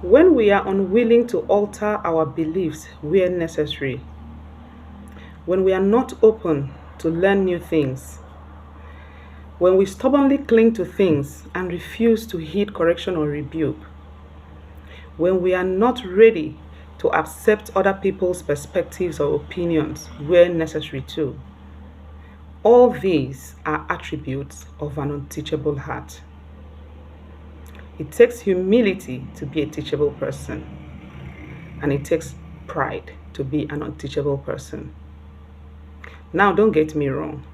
When we are unwilling to alter our beliefs where necessary, when we are not open to learn new things, when we stubbornly cling to things and refuse to heed correction or rebuke, when we are not ready to accept other people's perspectives or opinions where necessary too, all these are attributes of an unteachable heart. It takes humility to be a teachable person, and it takes pride to be an unteachable person. Now, don't get me wrong.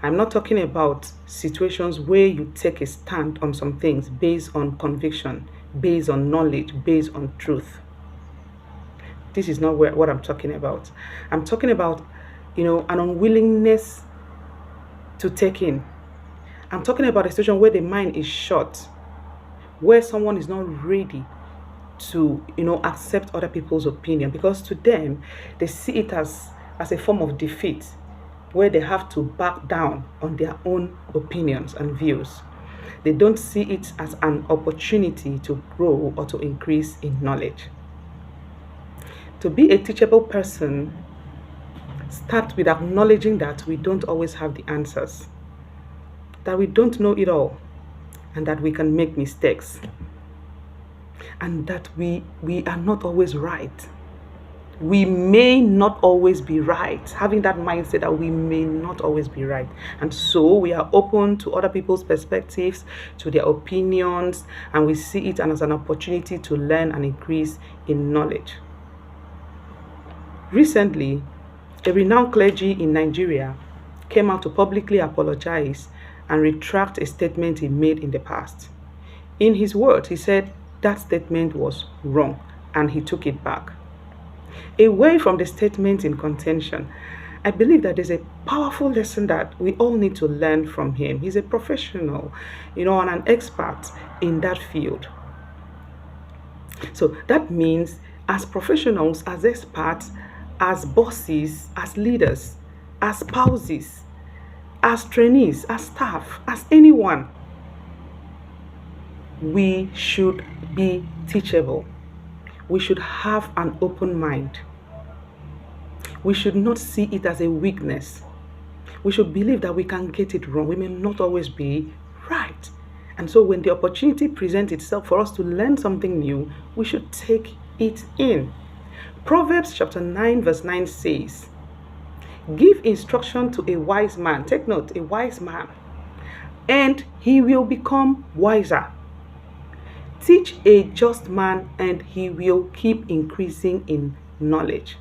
I'm not talking about situations where you take a stand on some things based on conviction, based on knowledge, based on truth. This is not what I'm talking about. I'm talking about, an unwillingness to take in. I'm talking about a situation where the mind is shut, where someone is not ready to, accept other people's opinion, because to them, they see it as a form of defeat, where they have to back down on their own opinions and views. They don't see it as an opportunity to grow or to increase in knowledge. To be a teachable person starts with acknowledging that we don't always have the answers, that we don't know it all, and that we can make mistakes, and that we are not always right. We may not always be right, having that mindset that we may not always be right. And so we are open to other people's perspectives, to their opinions, and we see it as an opportunity to learn and increase in knowledge. Recently, a renowned clergy in Nigeria came out to publicly apologize and retract a statement he made in the past. In his words, he said that statement was wrong and he took it back. Away from the statement in contention, I believe that there's a powerful lesson that we all need to learn from him. He's a professional, and an expert in that field. So that means, as professionals, as experts, as bosses, as leaders, as spouses, as trainees, as staff, as anyone, we should be teachable. We should have an open mind. We should not see it as a weakness. We should believe that we can get it wrong. We may not always be right. And so when the opportunity presents itself for us to learn something new, we should take it in. Proverbs chapter 9 verse 9 says, "Give instruction to a wise man." Take note, a wise man. "And he will become wiser. Teach a just man, and he will keep increasing in knowledge."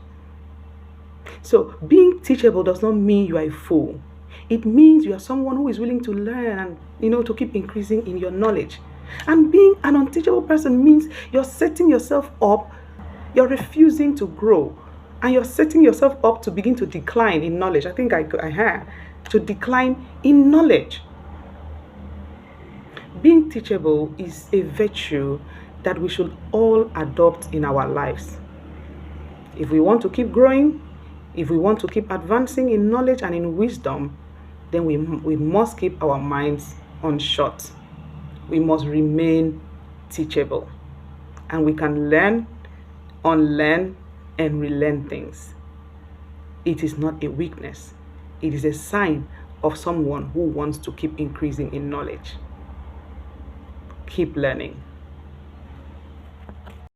So being teachable does not mean you are a fool. It means you are someone who is willing to learn and, to keep increasing in your knowledge. And being an unteachable person means you're setting yourself up, you're refusing to grow, and you're setting yourself up to begin to decline in knowledge. I think I had to decline in knowledge. Being teachable is a virtue that we should all adopt in our lives. If we want to keep growing, if we want to keep advancing in knowledge and in wisdom, then we must keep our minds unshut. We must remain teachable. And we can learn, unlearn, and relearn things. It is not a weakness. It is a sign of someone who wants to keep increasing in knowledge. Keep learning.